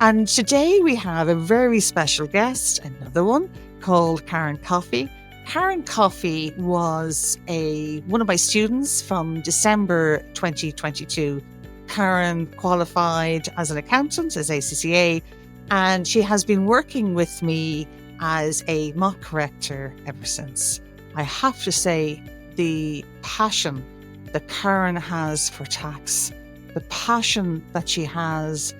And today we have a very special guest, another one, called Caron Coffey. Caron Coffey was one of my students from December 2022. Caron qualified as an accountant, as ACCA, and she has been working with me as a mock corrector ever since. I have to say, the passion that Caron has for tax, the passion that she has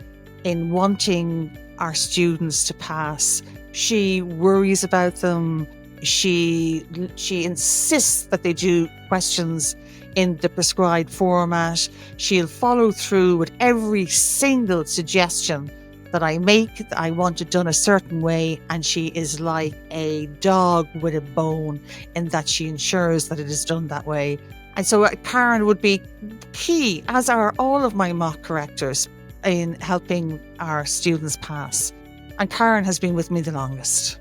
in wanting our students to pass. She worries about them. She insists that they do questions in the prescribed format. She'll follow through with every single suggestion that I make. I want it done a certain way, and she is like a dog with a bone in that she ensures that it is done that way. And so Caron would be key, as are all of my mock correctors, in helping our students pass. And Caron has been with me the longest.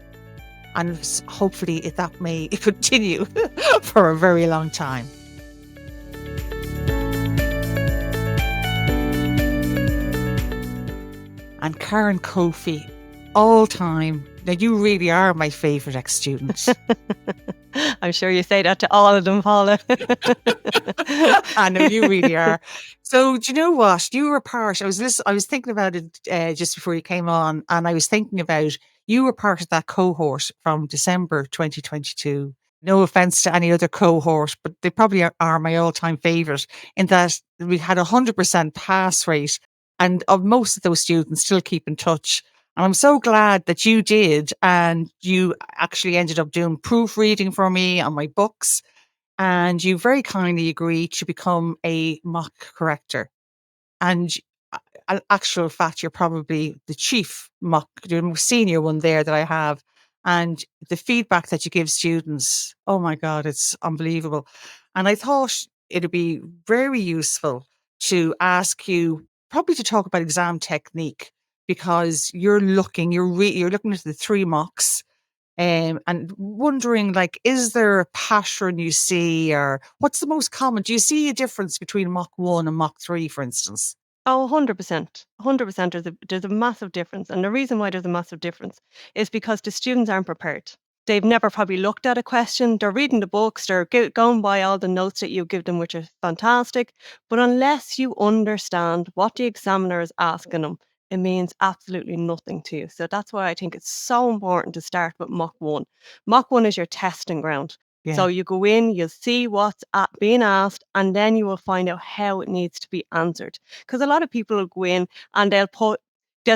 And hopefully that may continue for a very long time. And Caron Coffey, all time. Now, you really are my favourite ex-student. I'm sure you say that to all of them, Paula. I know you really are. So do you know what? You were part. I was thinking about it just before you came on, and I was thinking about you were part of that cohort from December 2022. No offense to any other cohort, but they probably are my all-time favourite in that we had 100% pass rate, and of most of those students still keep in touch. And I'm so glad that you did, and you actually ended up doing proofreading for me on my books. And you very kindly agreed to become a mock corrector. And actual fact, you're probably the chief the most senior one there that I have. And the feedback that you give students, oh my God, it's unbelievable. And I thought it'd be very useful to ask you probably to talk about exam technique, because you're looking at the three mocks. And wondering, like, is there a pattern you see, or what's the most common? Do you see a difference between Mach 1 and Mach 3, for instance? Oh, 100%. 100%. There's a massive difference. And the reason why there's a massive difference is because the students aren't prepared. They've never probably looked at a question. They're reading the books. They're going by all the notes that you give them, which are fantastic. But unless you understand what the examiner is asking them, it means absolutely nothing to you. So that's why I think it's so important to start with Mach 1. Mach 1 is your testing ground. So Yeah. you go in, you'll see what's being asked, and then you will find out how it needs to be answered. Because a lot of people will go in and they'll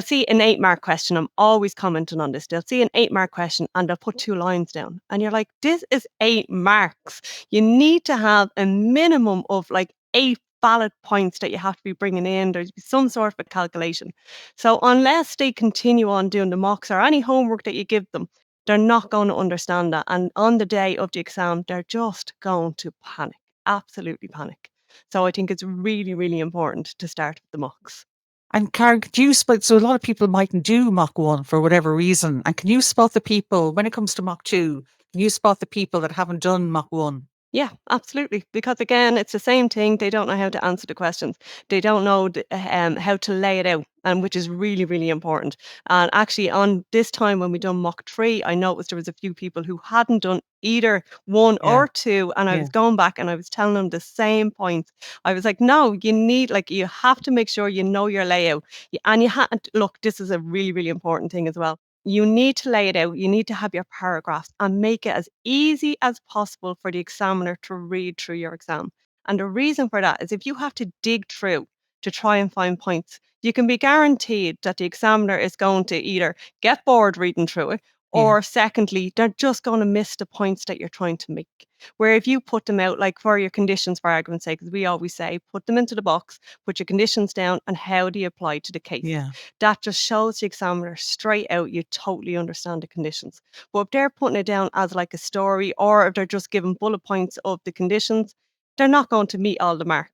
see an 8-mark question. I'm always commenting on this. They'll see an 8-mark question and they'll put 2 lines down. And you're like, this is 8 marks. You need to have a minimum of like 8 valid points that you have to be bringing in. There's some sort of a calculation. So unless they continue on doing the mocks or any homework that you give them, they're not going to understand that. And on the day of the exam, they're just going to panic, absolutely panic. So I think it's really, really important to start with the mocks. And Karen, do you spot, so a lot of people mightn't do Mach 1 for whatever reason. And can you spot the people, when it comes to Mach 2, can you spot the people that haven't done Mach 1? Yeah, absolutely. Because again, it's the same thing. They don't know how to answer the questions. They don't know how to lay it out, and which is really, really important. And actually, on this time when we done Mach 3, I noticed there was a few people who hadn't done either 1 Yeah. or 2, and I Yeah. was going back and I was telling them the same points. I was like, no, you have to make sure you know your layout. And look, this is a really, really important thing as well. You need to lay it out. You need to have your paragraphs and make it as easy as possible for the examiner to read through your exam. And the reason for that is if you have to dig through to try and find points, you can be guaranteed that the examiner is going to either get bored reading through it, or secondly, they're just going to miss the points that you're trying to make. Where if you put them out, like for your conditions, for argument's sake, because we always say, put them into the box, put your conditions down, and how do you apply to the case? Yeah. That just shows the examiner straight out you totally understand the conditions. But if they're putting it down as like a story, or if they're just giving bullet points of the conditions, they're not going to meet all the marks.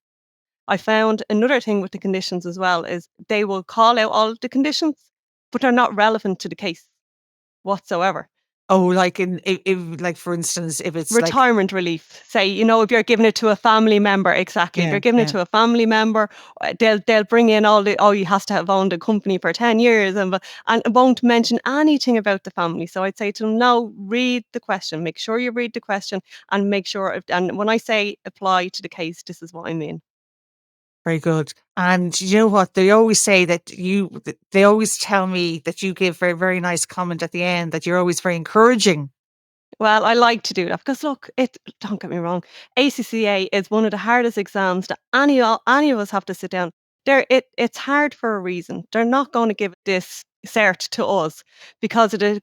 I found another thing with the conditions as well is they will call out all of the conditions, but they're not relevant to the case whatsoever. Oh, like like for instance, if it's like, Retirement relief. Say, if you're giving it to a family member, exactly. If yeah, you're giving it yeah, to a family member, they'll bring in all the, oh, you has to have owned a company for 10 years and won't mention anything about the family. So I'd say to them, no, read the question. Make sure you read the question and make sure, and when I say apply to the case, this is what I mean. very good. And you know what? They always say they always tell me that you give very, very nice comment at the end, that you're always very encouraging. Well, I like to do that because look, don't get me wrong, ACCA is one of the hardest exams that any of us have to sit down. It's hard for a reason. They're not going to give this cert to us because of the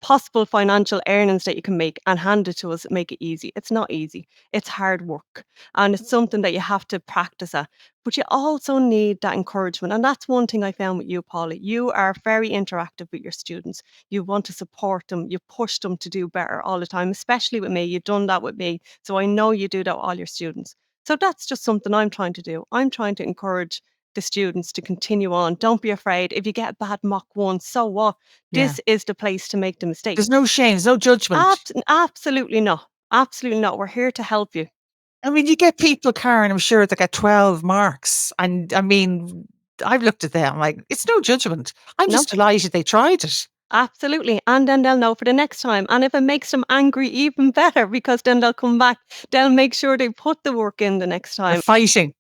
possible financial earnings that you can make and hand it to us, make it easy. It's not easy. It's hard work and it's something that you have to practice at. But you also need that encouragement. And that's one thing I found with you, Paula. You are very interactive with your students. You want to support them. You push them to do better all the time, especially with me. You've done that with me. So I know you do that with all your students. So that's just something I'm trying to do. I'm trying to encourage the students to continue on. Don't be afraid. If you get a bad mock one, so what? Yeah. This is the place to make the There's mistakes. no shame, there's no judgment. Absolutely not. Absolutely not. We're here to help you. I mean, you get people, Karen, I'm sure, that get 12 marks. And I mean, I've looked at them like, it's no judgment. I'm No, just delighted they tried it. absolutely. And then they'll know for the next time. And if it makes them angry, even better, because then they'll come back. They'll make sure they put the work in the next They're time. fighting.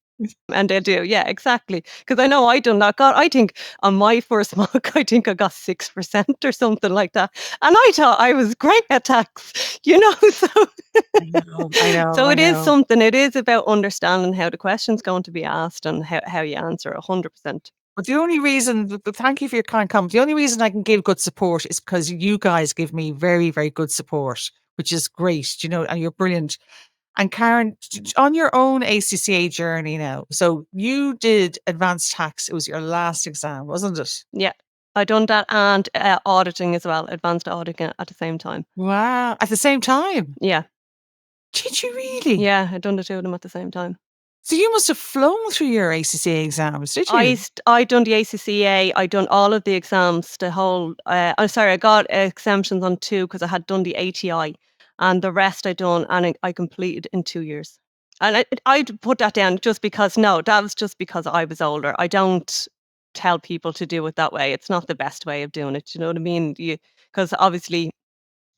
And they do, yeah, exactly. Because I know I done that. God, I think on my first mock, I think I got 6% or something like that. And I thought I was great at tax, So, I know, I know, so I it is know. something. It is about understanding how the question's going to be asked and how you answer 100%. But the only reason, but thank you for your kind comment. The only reason I can give good support is because you guys give me very, very good support, which is great, and you're brilliant. And Karen, on your own ACCA journey now, so you did advanced tax. It was your last exam, wasn't it? Yeah, I done that and auditing as well, advanced auditing at the same time. Wow. At the same time. Yeah, Did you really? yeah, I done the two of them at the same time. So you must have flown through your ACCA exams, did you? I done the ACCA. I done all of the exams. The whole. I'm sorry, I got exemptions on two because I had done the ATI, and the rest I done, and I completed in 2 years. And I'd put that down just because no, that was just because I was older. I don't tell people to do it that way. It's not the best way of doing it. You know what I mean? Because obviously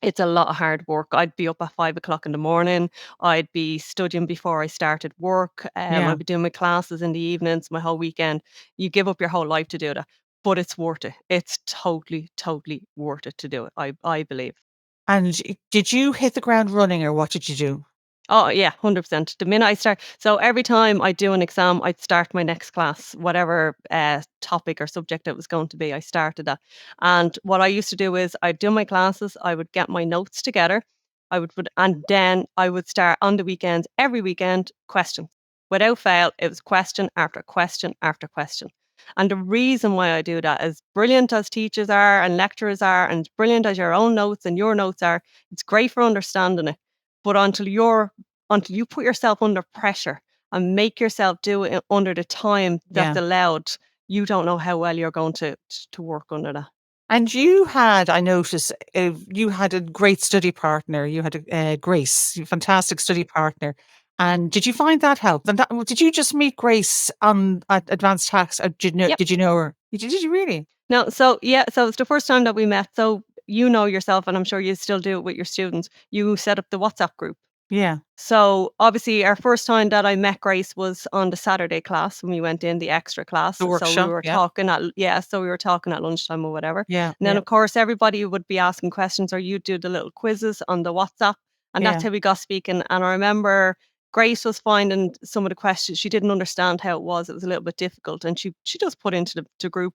it's a lot of hard work. I'd be up at 5 o'clock in the morning. I'd be studying before I started work. Yeah. I'd be doing my classes in the evenings, my whole weekend. You give up your whole life to do that, but it's worth it. It's totally, totally worth it to do it. I believe. And did you hit the ground running or what did you do? Oh yeah, 100%. The minute I start, so every time I do an exam, I'd start my next class, whatever topic or subject it was going to be. I started that, and what I used to do is I'd do my classes. I would get my notes together. And then I would start on the weekends. Every weekend, question without fail. It was question after question after question. And the reason why I do that, as brilliant as teachers are and lecturers are, and as brilliant as your own notes and your notes are, it's great for understanding it. But until you put yourself under pressure and make yourself do it under the time that's Yeah. allowed, you don't know how well you're going to work under that. And you had, I noticed, you had a great study partner. You had Grace, a fantastic study partner. And did you find that helped? And did you just meet Grace on at Advanced Tax? Or Yep. did you know her? Did you really? No, so yeah, so it's the first time that we met. So you know yourself, and I'm sure you still do it with your students. You set up the WhatsApp group. Yeah. So obviously our first time that I met Grace was on the Saturday class when we went in the extra class. The So we workshop. were Yeah. talking so we were talking at lunchtime or whatever. Yeah. And then Yeah. of course everybody would be asking questions or you'd do the little quizzes on the WhatsApp. And that's Yeah. how we got speaking. And I remember Grace was finding some of the questions, she didn't understand how it was. It was a little bit difficult. And she just put into the group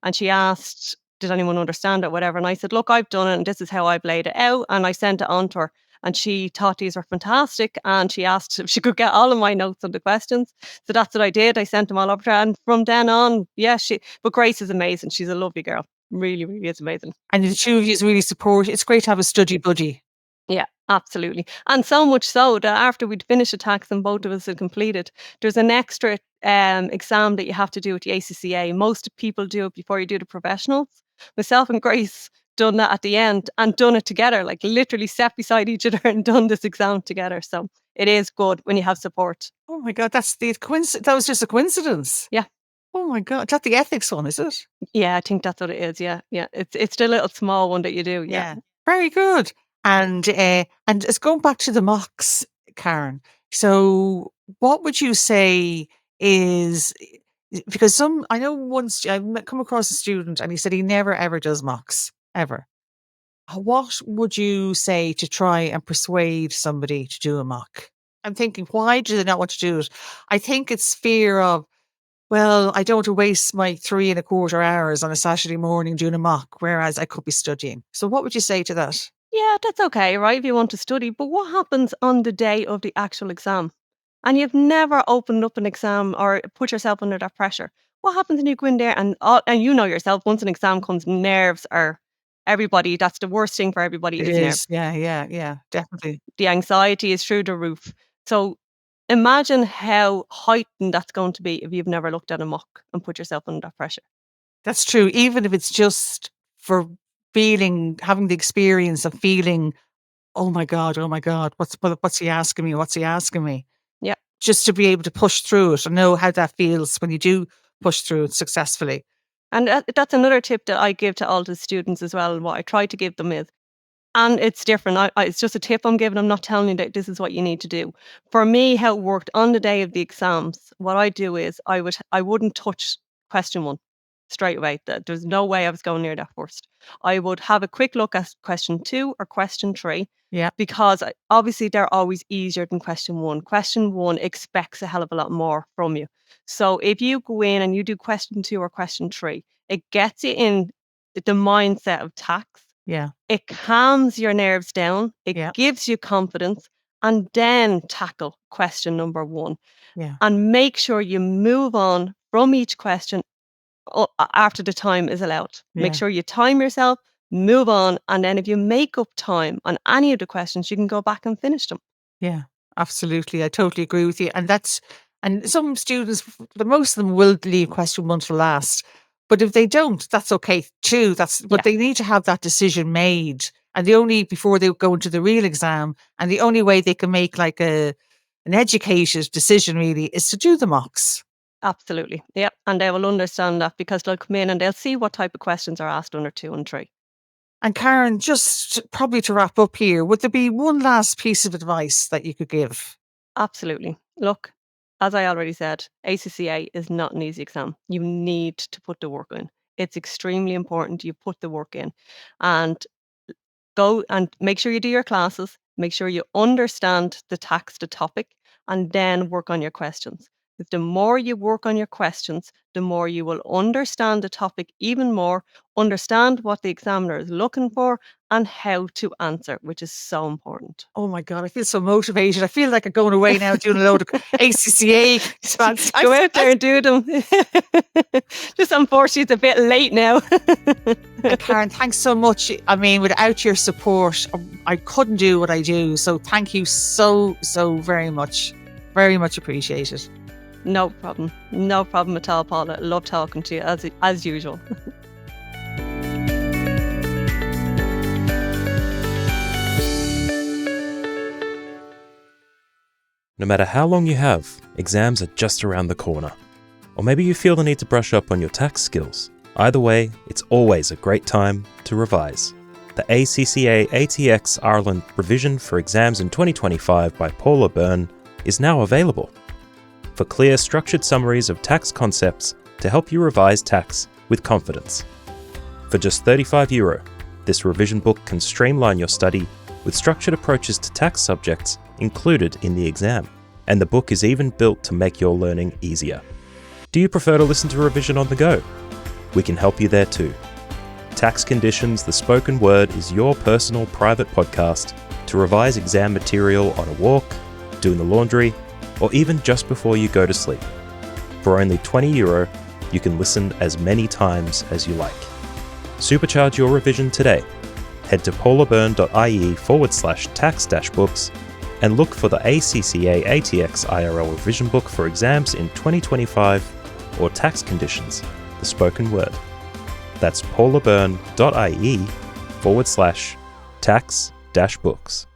and she asked, did anyone understand it, whatever. And I said, look, I've done it and this is how I've laid it out. And I sent it on to her. And she thought these were fantastic. And she asked if she could get all of my notes on the questions. So that's what I did. I sent them all over to her. And from then on, yeah, but Grace is amazing. She's a lovely girl. Really, really is amazing. And the two of you really support. It's great to have a study buddy. Yeah, absolutely. And so much so that after we'd finished the tax and both of us had completed, there's an extra exam that you have to do with the ACCA. Most people do it before you do the professionals. Myself and Grace done that at the end and done it together, like literally sat beside each other and done this exam together. So it is good when you have support. Oh my God, that's the coincidence. That was just a coincidence. Yeah. Oh my God, that's the ethics one, is it? Yeah, I think that's what it is. Yeah. Yeah. It's the little small one that you do. Yeah. Very good. And it's going back to the mocks, Karen. So what would you say is, because I know once I've come across a student and he said he never ever does mocks, ever. What would you say to try and persuade somebody to do a mock? I'm thinking, why do they not want to do it? I think it's fear of, well, I don't want to waste my 3.25 hours on a Saturday morning doing a mock, whereas I could be studying. So what would you say to that? Yeah, that's okay, right? If you want to study. But what happens on the day of the actual exam? And you've never opened up an exam or put yourself under that pressure. What happens when you go in there and you know yourself, once an exam comes, nerves are everybody. That's the worst thing for everybody It is nerves. is. Yeah, definitely. The anxiety is through the roof. So imagine how heightened that's going to be if you've never looked at a mock and put yourself under that pressure. That's true. Even if it's just for having the experience of feeling, oh my God, what's he asking me? What's he asking me? Yeah. Just to be able to push through it and know how that feels when you do push through it successfully. And that's another tip that I give to all the students as well. And what I try to give them is, and it's different. It's just a tip I'm giving. I'm not telling you that this is what you need to do. For me, how it worked on the day of the exams, what I do is I wouldn't touch question 1 straight away. There's no way I was going near that first. I would have a quick look at question 2 or question 3. Yeah. Because obviously they're always easier than question 1. Question 1 expects a hell of a lot more from you. So if you go in and you do question 2 or question 3, it gets you in the mindset of tax. Yeah. It calms your nerves down. It Yeah. gives you confidence, and then tackle question number 1. Yeah. And make sure you move on from each question after the time is allowed. Make Yeah. sure you time yourself, move on, and then if you make up time on any of the questions, you can go back and finish them. Yeah, absolutely. I totally agree with you. And some students, the most of them will leave question 1 to last. But if they don't, that's okay too. But they need to have that decision made. And before they go into the real exam, and the only way they can make like an educated decision really is to do the mocks. Absolutely. Yeah. And they will understand that because they'll come in and they'll see what type of questions are asked under 2 and 3. And Karen, just probably to wrap up here, would there be one last piece of advice that you could give? Absolutely. Look, as I already said, ACCA is not an easy exam. You need to put the work in. It's extremely important you put the work in. And go and make sure you do your classes, make sure you understand the topic, and then work on your questions. Because the more you work on your questions, the more you will understand the topic even more, understand what the examiner is looking for, and how to answer, which is so important. Oh my God, I feel so motivated. I feel like I'm going away now doing a load of ACCA. Go out there and do them. Just unfortunately, it's a bit late now. And Karen, thanks so much. I mean, without your support, I couldn't do what I do. So thank you so very much. Very much appreciated. No problem. No problem at all, Paula. Love talking to you as usual. No matter how long you have, exams are just around the corner. Or maybe you feel the need to brush up on your tax skills. Either way, it's always a great time to revise. The ACCA ATX Ireland Revision for Exams in 2025 by Paula Byrne is now available. For clear, structured summaries of tax concepts to help you revise tax with confidence. For just €35, this revision book can streamline your study with structured approaches to tax subjects included in the exam. And the book is even built to make your learning easier. Do you prefer to listen to revision on the go? We can help you there too. Tax Conditions, the spoken word, is your personal private podcast to revise exam material on a walk, doing the laundry, or even just before you go to sleep. For only €20, you can listen as many times as you like. Supercharge your revision today. Head to paulaburn.ie/tax-books and look for the ACCA ATX IRL revision book for exams in 2025 or Tax Conditions, the spoken word. That's paulaburn.ie tax-books.